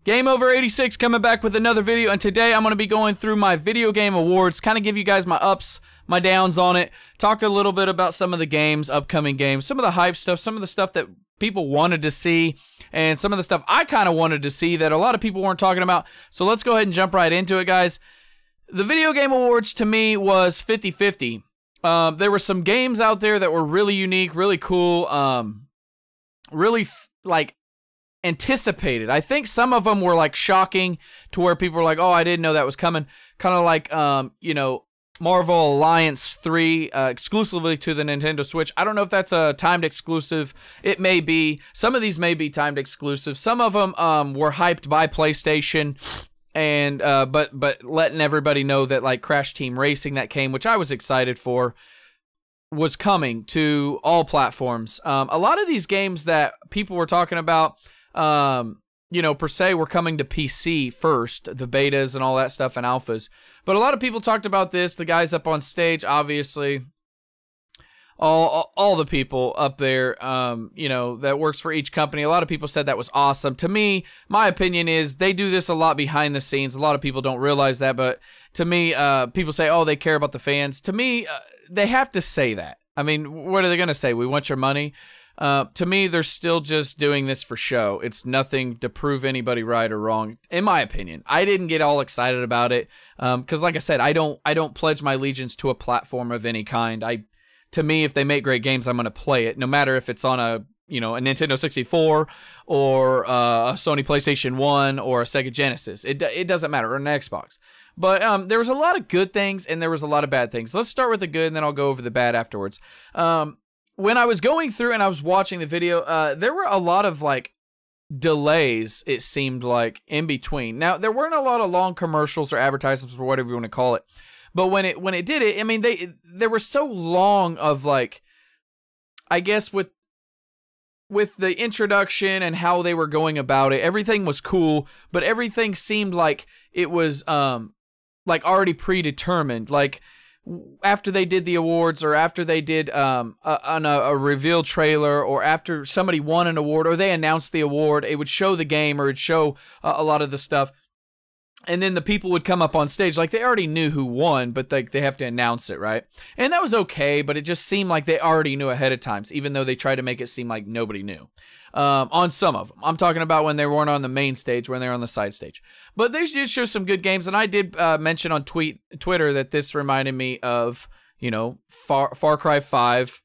Game Over 86 coming back with another video, and today I'm going to be going through my video game awards, kind of give you guys my ups, my downs on it, talk a little bit about some of the games, upcoming games, some of the hype stuff, some of the stuff that people wanted to see, and some of the stuff I kind of wanted to see that a lot of people weren't talking about. So let's go ahead and jump right into it, guys. The video game awards to me was 50-50. There were some games out there that were really unique, really cool, really like anticipated. I think some of them were like shocking to where people were like, oh, I didn't know that was coming. Kind of like, you know, Marvel Alliance 3 exclusively to the Nintendo Switch. I don't know if that's a timed exclusive. It may be. Some of these may be timed exclusive. Some of them were hyped by PlayStation, and but letting everybody know that like Crash Team Racing that came, which I was excited for, was coming to all platforms. A lot of these games that people were talking about, you know, per se, were coming to PC first, the betas and all that stuff and alphas. But a lot of people talked about this. The guys up on stage, obviously, all the people up there, you know, that works for each company. A lot of people said that was awesome. To me, my opinion is they do this a lot behind the scenes. A lot of people don't realize that, but to me, people say, oh, they care about the fans. To me, they have to say that. I mean, what are they going to say? We want your money? To me, they're still just doing this for show. It's nothing to prove anybody right or wrong, in my opinion. I didn't get all excited about it because, like I said, I don't pledge my allegiance to a platform of any kind. To me, if they make great games, I'm going to play it, no matter if it's on a Nintendo 64 or a Sony PlayStation 1 or a Sega Genesis. It doesn't matter, or an Xbox. But there was a lot of good things and there was a lot of bad things. Let's start with the good, and then I'll go over the bad afterwards. When I was going through and I was watching the video, there were a lot of like delays, it seemed like, in between. Now, there weren't a lot of long commercials or advertisements or whatever you want to call it. But when it did it, I mean, they were so long of like, I guess with the introduction and how they were going about it, everything was cool, but everything seemed like it was like already predetermined. Like, after they did the awards, or after they did a reveal trailer, or after somebody won an award, or they announced the award, it would show the game, or it'd show a lot of the stuff. And then the people would come up on stage. Like, they already knew who won, but they have to announce it, right? And that was okay, but it just seemed like they already knew ahead of time, even though they tried to make it seem like nobody knew. On some of them. I'm talking about when they weren't on the main stage, when they were on the side stage. But they did show some good games, and I did mention on Twitter that this reminded me of, you know, Far Cry 5,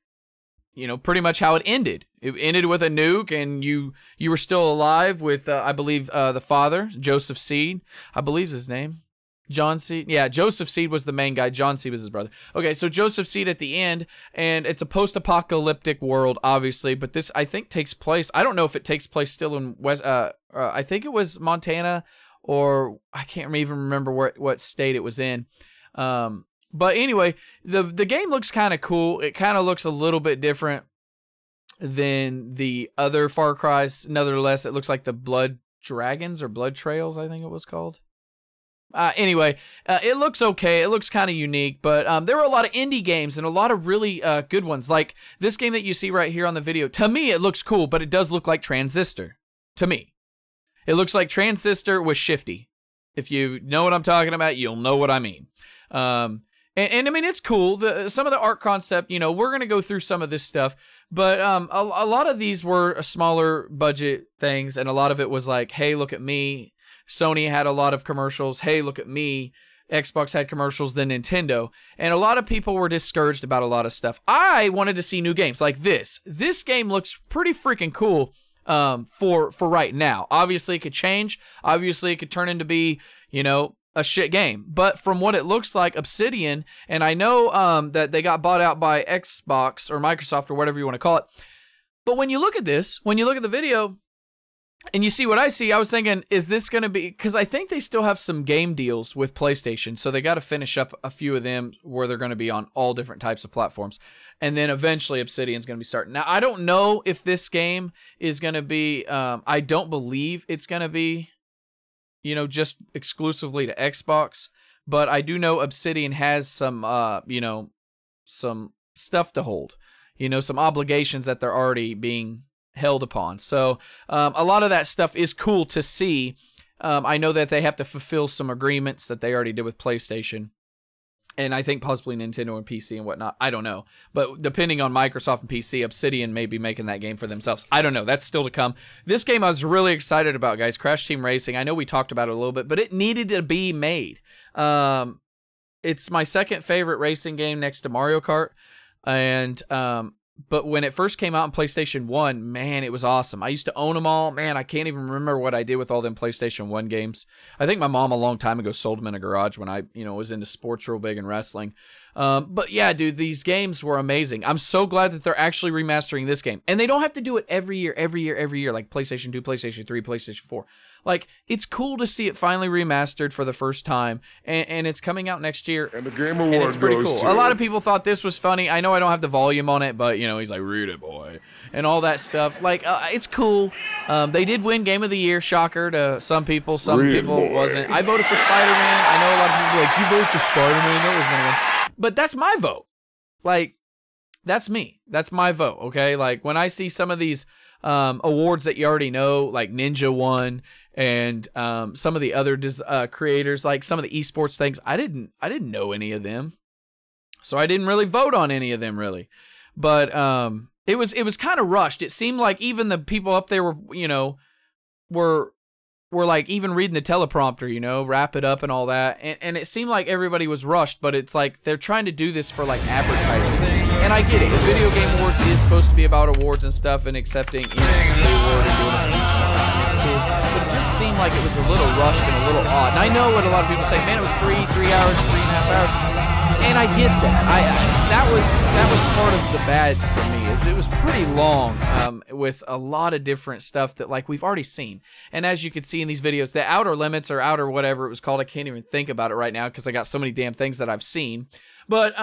you know, pretty much how it ended. It ended with a nuke, and you were still alive with, I believe, the father, Joseph Seed, I believe is his name. John Seed. Yeah, Joseph Seed was the main guy. John Seed was his brother. Okay, so Joseph Seed at the end, and it's a post-apocalyptic world, obviously, but this, I think, takes place, I don't know if it takes place still in West, I think it was Montana, or I can't even remember what state it was in. But anyway, the game looks kind of cool. It kind of looks a little bit different than the other Far Cry's. Nevertheless, it looks like the Blood Dragons, or Blood Trails, I think it was called. Anyway, it looks okay. It looks kind of unique, but there were a lot of indie games and a lot of really good ones. Like this game that you see right here on the video. To me, it looks cool, but it does look like Transistor. To me, it looks like Transistor with Shifty. If you know what I'm talking about, you'll know what I mean. And I mean, it's cool. Some of the art concept, you know, we're going to go through some of this stuff, but a lot of these were smaller budget things, and a lot of it was like, hey, look at me. Sony had a lot of commercials. Hey, look at me. Xbox had commercials, then Nintendo. And a lot of people were discouraged about a lot of stuff. I wanted to see new games like this. This game looks pretty freaking cool for right now. Obviously, it could change. Obviously, it could turn into be, you know, a shit game. But from what it looks like, Obsidian, and I know that they got bought out by Xbox or Microsoft or whatever you want to call it. But when you look at this, when you look at the video, and you see what I see, I was thinking, is this going to be... Because I think they still have some game deals with PlayStation, so they got to finish up a few of them where they're going to be on all different types of platforms. And then eventually Obsidian's going to be starting. Now, I don't know if this game is going to be... I don't believe it's going to be, you know, just exclusively to Xbox. But I do know Obsidian has some, you know, some stuff to hold. You know, some obligations that they're already being held upon. So a lot of that stuff is cool to see I know that they have to fulfill some agreements that they already did with PlayStation. And I think possibly Nintendo and PC and whatnot. I don't know. But depending on Microsoft and PC, Obsidian may be making that game for themselves. I don't know. That's still to come. This game I was really excited about, guys. Crash Team Racing. I know we talked about it a little bit, but it needed to be made. It's my second favorite racing game next to Mario Kart. And but when it first came out on PlayStation 1, man, it was awesome. I used to own them all. Man, I can't even remember what I did with all them PlayStation 1 games. I think my mom a long time ago sold them in a garage when I, was into sports real big and wrestling. But yeah, dude, these games were amazing. I'm so glad that they're actually remastering this game. And they don't have to do it every year, like PlayStation 2, PlayStation 3, PlayStation 4. Like, it's cool to see it finally remastered for the first time, and it's coming out next year. And the Game Award and it's pretty goes cool. to... A lot of people thought this was funny. I know I don't have the volume on it, but, he's like, read it, boy, and all that stuff. Like, it's cool. They did win Game of the Year, shocker to some people. Some people wasn't. I voted for Spider-Man. I know a lot of people are like, you voted for Spider-Man? That was going to win. But that's my vote. Like, that's me. That's my vote, okay? Like, when I see some of these awards that you already know, like Ninja won, and some of the other creators, like some of the esports things, I didn't know any of them, so I didn't really vote on any of them really. But it was kind of rushed. It seemed like even the people up there were like even reading the teleprompter, wrap it up and all that, and it seemed like everybody was rushed. But it's like they're trying to do this for like advertising, and I get it. The Video Game Awards is supposed to be about awards and stuff and accepting the award and doing a speech and whatnot. And it's cool. But it just seemed like it was a little rushed and a little odd. And I know what a lot of people say, man, it was 3 hours, 3.5 hours. And I get that. That was part of the bad for me. It was pretty long with a lot of different stuff that like we've already seen. And as you can see in these videos, the Outer Limits or Outer whatever it was called, I can't even think about it right now because I got so many damn things that I've seen. But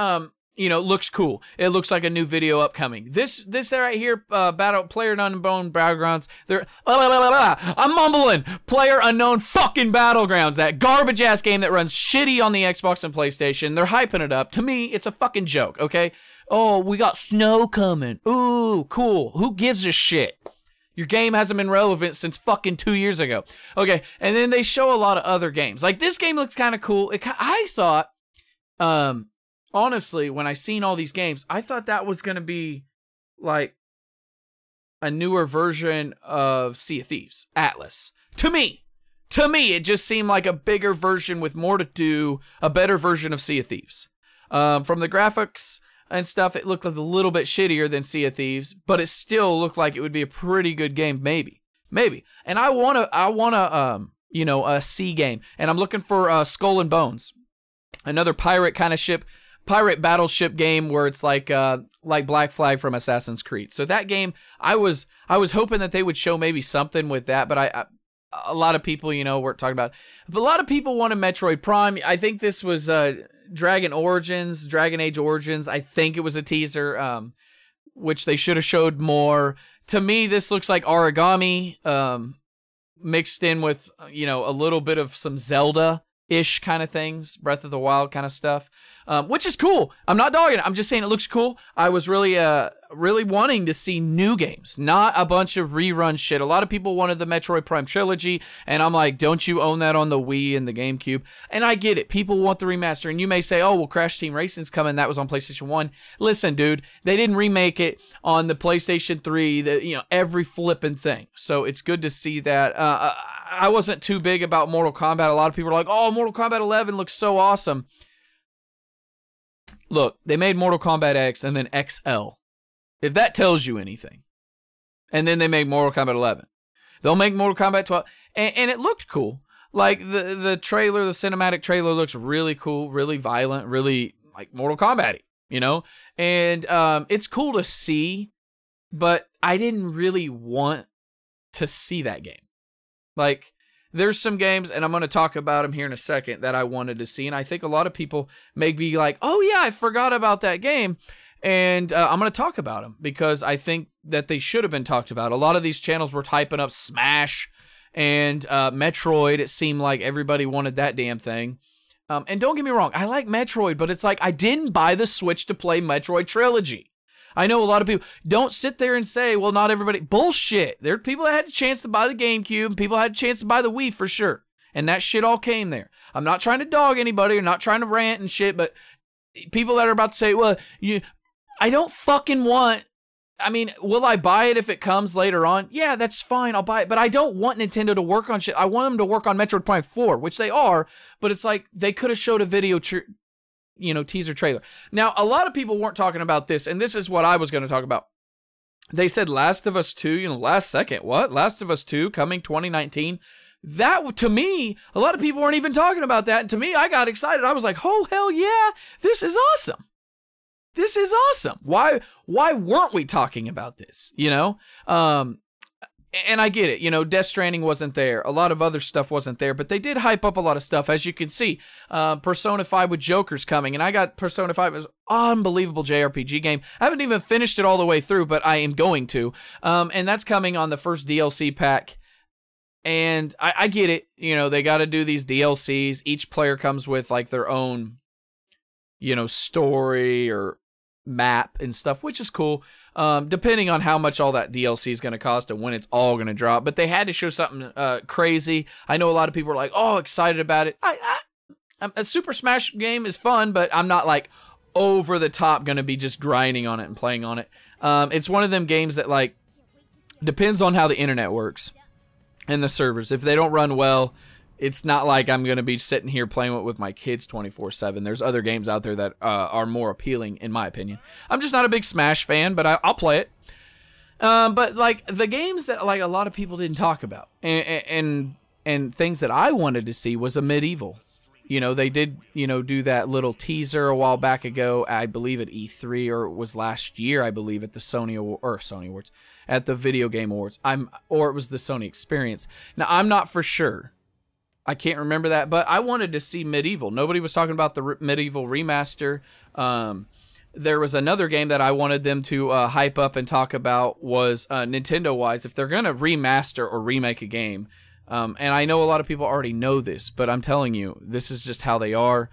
looks cool. It looks like a new video upcoming. This right here, Battle Player Unknown Battlegrounds. I'm mumbling. Player Unknown fucking Battlegrounds. That garbage ass game that runs shitty on the Xbox and PlayStation. They're hyping it up. To me, it's a fucking joke. Okay. Oh, we got snow coming. Ooh, cool. Who gives a shit? Your game hasn't been relevant since fucking 2 years ago. Okay. And then they show a lot of other games. Like this game looks kind of cool. I thought, honestly, when I seen all these games, I thought that was going to be like a newer version of Sea of Thieves, Atlas. To me, it just seemed like a bigger version with more to do, a better version of Sea of Thieves. From the graphics and stuff, it looked like a little bit shittier than Sea of Thieves, but it still looked like it would be a pretty good game, maybe. And I want a sea game, and I'm looking for Skull and Bones, another pirate kind of ship. Pirate battleship game where it's like Black Flag from Assassin's Creed. So that game, I was hoping that they would show maybe something with that, but a lot of people, we're talking about. But a lot of people wanted Metroid Prime. I think this was Dragon Age Origins. I think it was a teaser, which they should have showed more. To me, this looks like Origami mixed in with a little bit of some Zelda-ish kind of things, Breath of the Wild kind of stuff. Which is cool. I'm not dogging it. I'm just saying it looks cool. I was really wanting to see new games, not a bunch of rerun shit. A lot of people wanted the Metroid Prime trilogy, and I'm like, don't you own that on the Wii and the GameCube? And I get it. People want the remaster, and you may say, oh, well, Crash Team Racing's coming. That was on PlayStation 1. Listen, dude, they didn't remake it on the PlayStation 3, every flipping thing. So it's good to see that. I wasn't too big about Mortal Kombat. A lot of people are like, oh, Mortal Kombat 11 looks so awesome. Look, they made Mortal Kombat X and then XL. If that tells you anything. And then they made Mortal Kombat 11. They'll make Mortal Kombat 12. And it looked cool. Like, the trailer, the cinematic trailer looks really cool, really violent, really, like, Mortal Kombat-y, And it's cool to see, but I didn't really want to see that game. Like, there's some games, and I'm going to talk about them here in a second, that I wanted to see, and I think a lot of people may be like, oh yeah, I forgot about that game, and I'm going to talk about them, because I think that they should have been talked about. A lot of these channels were typing up Smash and Metroid. It seemed like everybody wanted that damn thing. And don't get me wrong, I like Metroid, but it's like, I didn't buy the Switch to play Metroid Trilogy. I know a lot of people don't sit there and say, well, not everybody. Bullshit. There are people that had a chance to buy the GameCube, and people had a chance to buy the Wii for sure. And that shit all came there. I'm not trying to dog anybody or not trying to rant and shit, but people that are about to say, well, I don't fucking want... I mean, will I buy it if it comes later on? Yeah, that's fine. I'll buy it. But I don't want Nintendo to work on shit. I want them to work on Metroid Prime 4, which they are. But it's like they could have showed a video, teaser trailer. Now, a lot of people weren't talking about this, and this is what I was going to talk about. They said Last of Us 2, last second. What? Last of Us 2 coming 2019? That, to me, a lot of people weren't even talking about that. And to me, I got excited. I was like, oh, hell yeah. This is awesome. This is awesome. Why weren't we talking about this? And I get it. Death Stranding wasn't there. A lot of other stuff wasn't there, but they did hype up a lot of stuff. As you can see, Persona 5 with Joker's coming, and I got Persona 5 as an unbelievable JRPG game. I haven't even finished it all the way through, but I am going to. And that's coming on the first DLC pack. And I get it. They got to do these DLCs. Each player comes with like their own, story or map and stuff, which is cool, depending on how much all that DLC is going to cost and when it's all going to drop. But they had to show something crazy. I know a lot of people are like, oh, excited about it. A Super Smash game is fun, but I'm not like over the top going to be just grinding on it and playing on it. It's one of them games that like depends on how the internet works and the servers. If they don't run well, it's not like I'm going to be sitting here playing it with my kids 24/7. There's other games out there that are more appealing, in my opinion. I'm just not a big Smash fan, but I'll play it. But like the games that like a lot of people didn't talk about, and things that I wanted to see was a Medieval. They did do that little teaser a while back ago. I believe at E3, or it was last year. I believe at the Sony Awards, at the Video Game Awards. Or it was the Sony Experience. Now I'm not for sure. I can't remember that, but I wanted to see Medieval. Nobody was talking about the Medieval remaster. There was another game that I wanted them to hype up and talk about was Nintendo-wise, if they're going to remaster or remake a game. And I know a lot of people already know this, but I'm telling you, this is just how they are.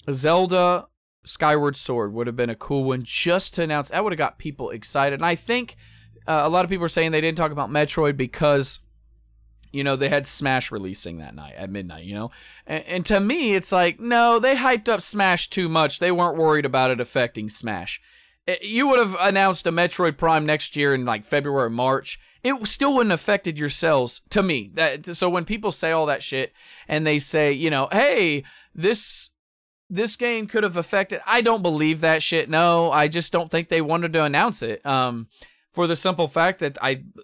Zelda Skyward Sword would have been a cool one just to announce. That would have got people excited. And I think a lot of people are saying they didn't talk about Metroid because... they had Smash releasing that night at midnight, And to me, it's like, no, they hyped up Smash too much. They weren't worried about it affecting Smash. You would have announced a Metroid Prime next year in like February or March. It still wouldn't have affected your sales, to me. So when people say all that shit and they say, hey, this game could have affected, I don't believe that shit. No, I just don't think they wanted to announce it. For the simple fact that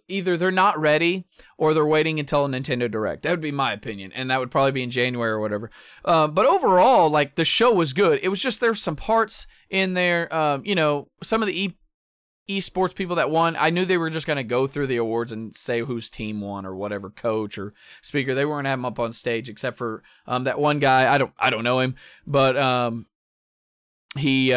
either they're not ready or they're waiting until a Nintendo Direct. That would be my opinion, and that would probably be in January or whatever. But overall, like, the show was good. It was just there's some parts in there, some of the esports people that won. I knew they were just going to go through the awards and say whose team won or whatever, coach or speaker. They weren't having him up on stage except for that one guy. I don't know him, but he...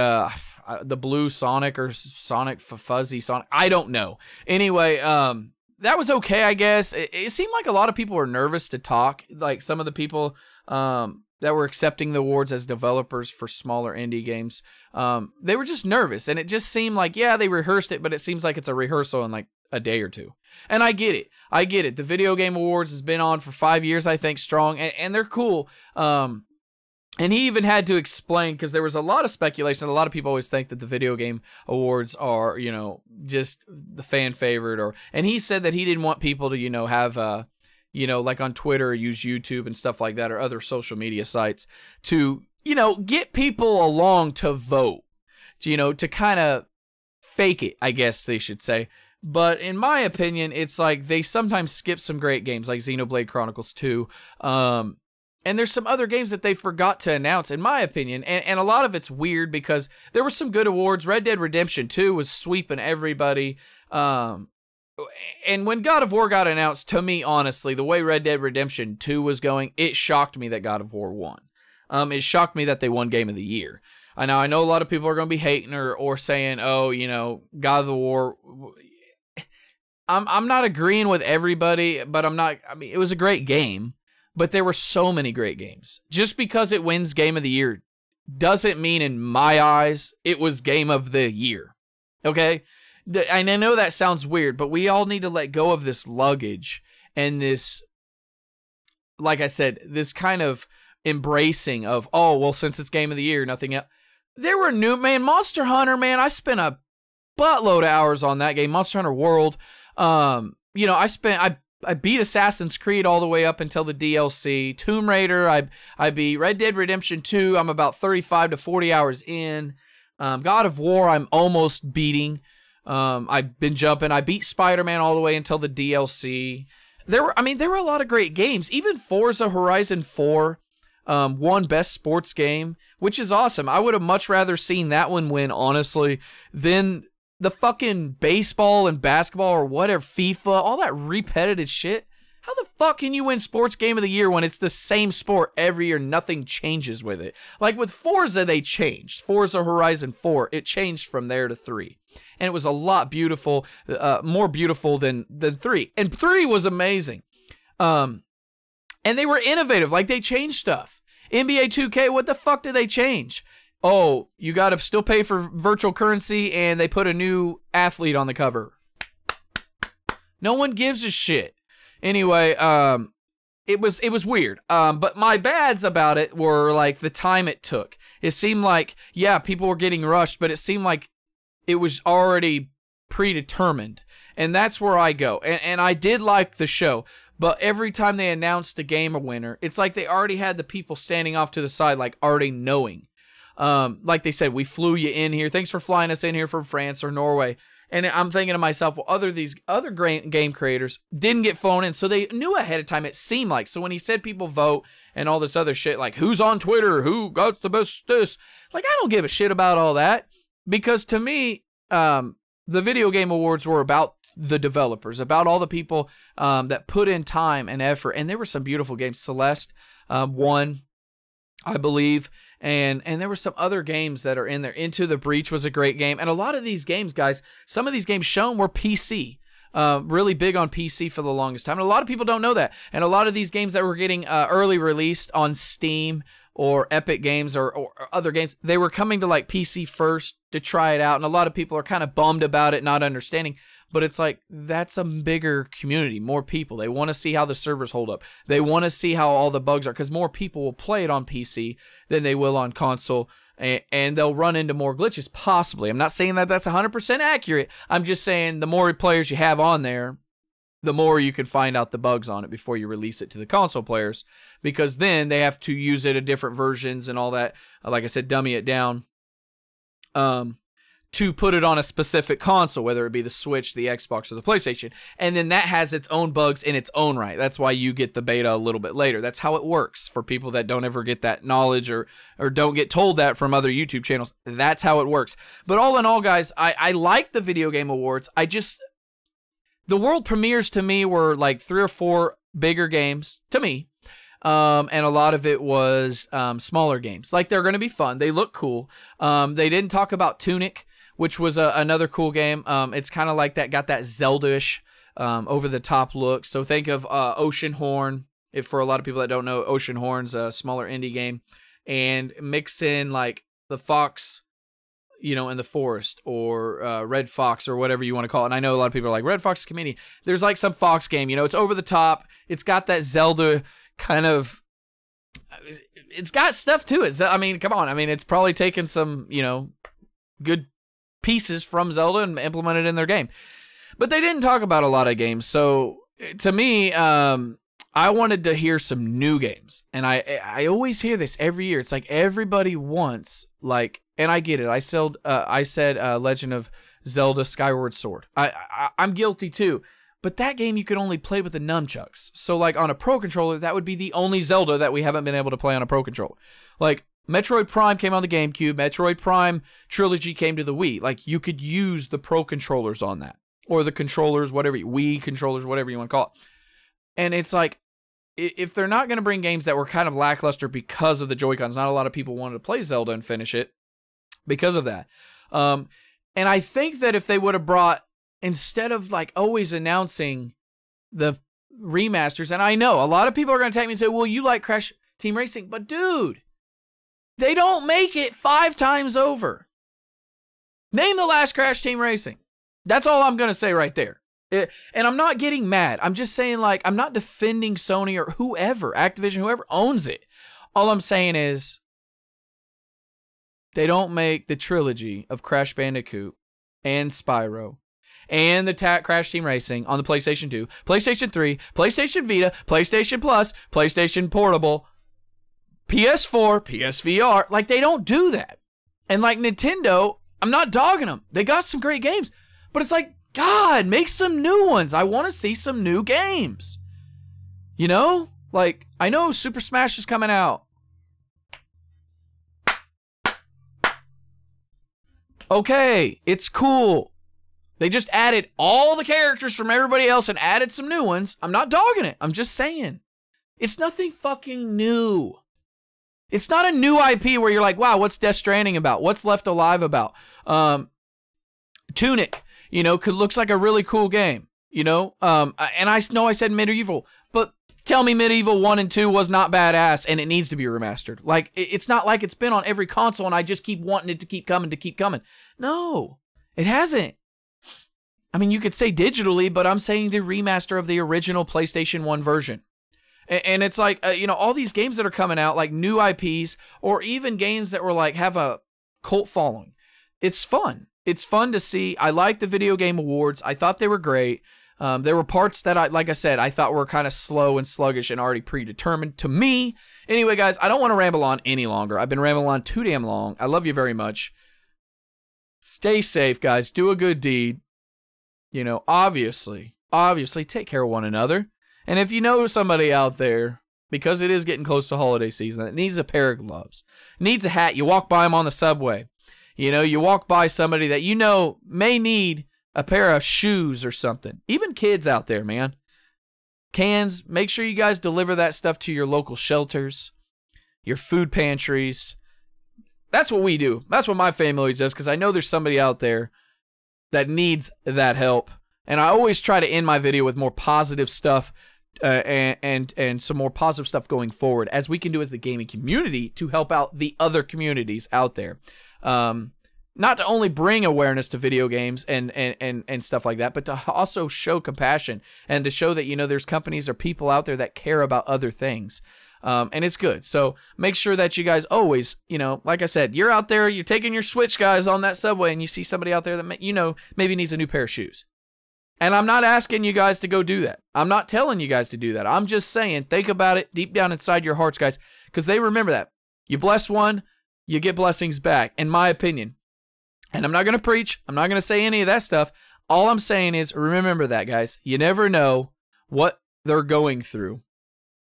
the blue Sonic or Sonic Fuzzy Sonic. I don't know. Anyway, that was okay, I guess. It seemed like a lot of people were nervous to talk. Like some of the people that were accepting the awards as developers for smaller indie games, they were just nervous. And it just seemed like, yeah, they rehearsed it, but it seems like it's a rehearsal in like a day or two. And I get it. The Video Game Awards has been on for 5 years, I think, strong. And they're cool. And he even had to explain, because there was a lot of speculation. A lot of people always think that the Video Game Awards are, just the fan favorite. And he said that he didn't want people to, have, like on Twitter, use YouTube and stuff like that, or other social media sites to, get people along to vote, to kind of fake it, I guess they should say. But in my opinion, it's like they sometimes skip some great games, like Xenoblade Chronicles 2, and there's some other games that they forgot to announce, in my opinion. And a lot of it's weird because there were some good awards. Red Dead Redemption 2 was sweeping everybody. And when God of War got announced, to me, honestly, the way Red Dead Redemption 2 was going, it shocked me that God of War won. It shocked me that they won Game of the Year. I know a lot of people are going to be hating or saying, oh, God of War... I'm not agreeing with everybody, but it was a great game. But there were so many great games. Just because it wins Game of the Year doesn't mean, in my eyes, it was Game of the Year. Okay? And I know that sounds weird, but we all need to let go of this luggage and this like I said, this kind of embracing of, oh, well, since it's Game of the Year, nothing else. There were new, man, Monster Hunter, man, I spent a buttload of hours on that game, Monster Hunter World. You know, I beat Assassin's Creed all the way up until the DLC. Tomb Raider, I beat Red Dead Redemption 2. I'm about 35 to 40 hours in. God of War, I'm almost beating. I've been jumping. I beat Spider-Man all the way until the DLC. There were a lot of great games. Even Forza Horizon 4 won Best Sports Game, which is awesome. I would have much rather seen that one win, honestly, than the fucking baseball and basketball or whatever, FIFA, all that repetitive shit. How the fuck can you win Sports Game of the Year when it's the same sport every year? Nothing changes with it. Like with Forza, they changed. Forza Horizon 4, it changed from there to 3. And it was a lot beautiful, more beautiful than 3. And 3 was amazing. And they were innovative. Like, they changed stuff. NBA 2K, what the fuck did they change? Oh, you got to still pay for virtual currency, and they put a new athlete on the cover. No one gives a shit. Anyway, it was weird. But my bads about it were, like, the time it took. It seemed like, yeah, people were getting rushed, but it seemed like it was already predetermined. And that's where I go. And I did like the show. But every time they announced a game winner, it's like they already had the people standing off to the side, like, already knowing. Like they said, we flew you in here. Thanks for flying us in here from France or Norway. And I'm thinking to myself, well, these other game creators didn't get flown in, so they knew ahead of time, it seemed like. So when he said people vote and all this other shit, like who's on Twitter, who got the best this, like I don't give a shit about all that. Because to me, the video game awards were about the developers, about all the people that put in time and effort. And there were some beautiful games. Celeste won, I believe. And there were some other games that are in there. Into the Breach was a great game. And a lot of these games, guys, some of these games shown were PC. Really big on PC for the longest time. And a lot of people don't know that. And a lot of these games that were getting early released on Steam or Epic Games or other games, they were coming to like PC first to try it out. And a lot of people are kind of bummed about it, not understanding. But it's like, that's a bigger community, more people. They want to see how the servers hold up. They want to see how all the bugs are, because more people will play it on PC than they will on console, and they'll run into more glitches, possibly. I'm not saying that that's 100% accurate. I'm just saying the more players you have on there, the more you can find out the bugs on it before you release it to the console players, because then they have to use it in different versions and all that. Like I said, dummy it down. To put it on a specific console, whether it be the Switch, the Xbox, or the PlayStation. And then that has its own bugs in its own right. That's why you get the beta a little bit later. That's how it works for people that don't ever get that knowledge or don't get told that from other YouTube channels. That's how it works. But all in all, guys, I like the video game awards. The world premieres to me were like 3 or 4 bigger games to me. And a lot of it was smaller games. Like, they're going to be fun. They look cool. They didn't talk about Tunic, which was another cool game. It's kind of like that, got that Zelda-ish, over-the-top look. So think of Oceanhorn, if for a lot of people that don't know, Oceanhorn's a smaller indie game. And mix in, like, the fox, you know, in the forest, or Red Fox, or whatever you want to call it. And I know a lot of people are like, Red Fox Community. There's, like, some fox game, you know, it's over-the-top. It's got that Zelda kind of... It's got stuff to it. I mean, come on. I mean, it's probably taken some, you know, good pieces from Zelda and implemented in their game. But they didn't talk about a lot of games. So to me, I wanted to hear some new games. And I always hear this every year. It's like everybody wants, like, and I get it. I said Legend of Zelda Skyward Sword. I'm guilty too. But that game you could only play with the nunchucks. So like on a Pro Controller, that would be the only Zelda that we haven't been able to play on a Pro Controller. Like, Metroid Prime came on the GameCube. Metroid Prime Trilogy came to the Wii. Like, you could use the Pro Controllers on that. Or the controllers, whatever, Wii controllers, whatever you want to call it. And it's like, if they're not going to bring games that were kind of lackluster because of the Joy-Cons, not a lot of people wanted to play Zelda and finish it because of that. And I think that if they would have brought, instead of like always announcing the remasters, and I know a lot of people are going to take me and say, well, you like Crash Team Racing, but dude, they don't make it 5 times over. Name the last Crash Team Racing. That's all I'm going to say right there. And I'm not getting mad. I'm just saying, like, I'm not defending Sony or whoever, Activision, whoever owns it. All I'm saying is they don't make the trilogy of Crash Bandicoot and Spyro and the Crash Team Racing on the PlayStation 2, PlayStation 3, PlayStation Vita, PlayStation Plus, PlayStation Portable, PS4, PSVR. Like, they don't do that. And like Nintendo, I'm not dogging them. They got some great games. But it's like, God, make some new ones. I want to see some new games. You know? Like, I know Super Smash is coming out. Okay, it's cool. They just added all the characters from everybody else and added some new ones. I'm not dogging it. I'm just saying. It's nothing fucking new. It's not a new IP where you're like, wow, what's Death Stranding about? What's Left Alive about? Tunic, you know, looks like a really cool game, you know? And I know I said Medieval, but tell me Medieval 1 and 2 was not badass and it needs to be remastered. Like, it's not like it's been on every console and I just keep wanting it to keep coming. No, it hasn't. I mean, you could say digitally, but I'm saying the remaster of the original PlayStation 1 version. And it's like, you know, all these games that are coming out, like new IPs, or even games that were like, have a cult following. It's fun. It's fun to see. I like the Video Game Awards. I thought they were great. There were parts that, like I said, I thought were kind of slow and sluggish and already predetermined to me. Anyway, guys, I don't want to ramble on any longer. I've been rambling on too damn long. I love you very much. Stay safe, guys. Do a good deed. You know, obviously, take care of one another. And if you know somebody out there, because it is getting close to holiday season, that needs a pair of gloves, needs a hat, you walk by them on the subway. You know, you walk by somebody that you know may need a pair of shoes or something. Even kids out there, man. Cans, make sure you guys deliver that stuff to your local shelters, your food pantries. That's what we do. That's what my family does, because I know there's somebody out there that needs that help. And I always try to end my video with more positive stuff and some more positive stuff going forward, as we can do as the gaming community to help out the other communities out there. Not to only bring awareness to video games and stuff like that, but to also show compassion and to show that, you know, there's companies or people out there that care about other things. And it's good. So make sure that you guys always, you know, like I said, you're out there, you're taking your Switch, guys, on that subway, and you see somebody out there that, you know, maybe needs a new pair of shoes. And I'm not asking you guys to go do that. I'm not telling you guys to do that. I'm just saying, think about it deep down inside your hearts, guys, because they remember that. You bless one, you get blessings back, in my opinion. And I'm not going to preach. I'm not going to say any of that stuff. All I'm saying is, remember that, guys. You never know what they're going through.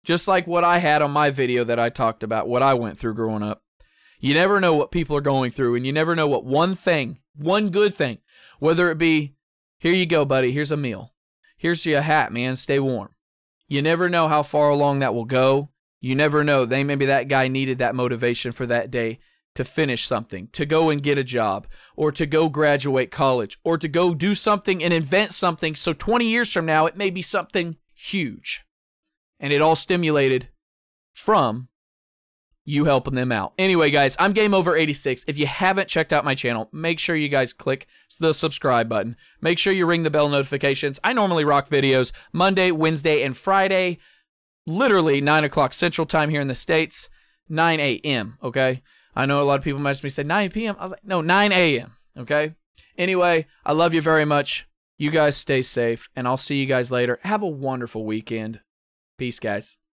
Just like what I had on my video that I talked about, what I went through growing up. You never know what people are going through, and you never know what one thing, one good thing, whether it be, here you go, buddy, here's a meal. Here's your hat, man, stay warm. You never know how far along that will go. You never know. Maybe that guy needed that motivation for that day to finish something, to go and get a job, or to go graduate college, or to go do something and invent something so 20 years from now it may be something huge. And it all stimulated from you helping them out. Anyway, guys, I'm Game Over 86. If you haven't checked out my channel, make sure you guys click the subscribe button. Make sure you ring the bell notifications. I normally rock videos Monday, Wednesday, and Friday, literally 9 o'clock Central Time here in the States, 9 a.m., okay? I know a lot of people messaged me and said 9 p.m. I was like, no, 9 a.m., okay? Anyway, I love you very much. You guys stay safe, and I'll see you guys later. Have a wonderful weekend. Peace, guys.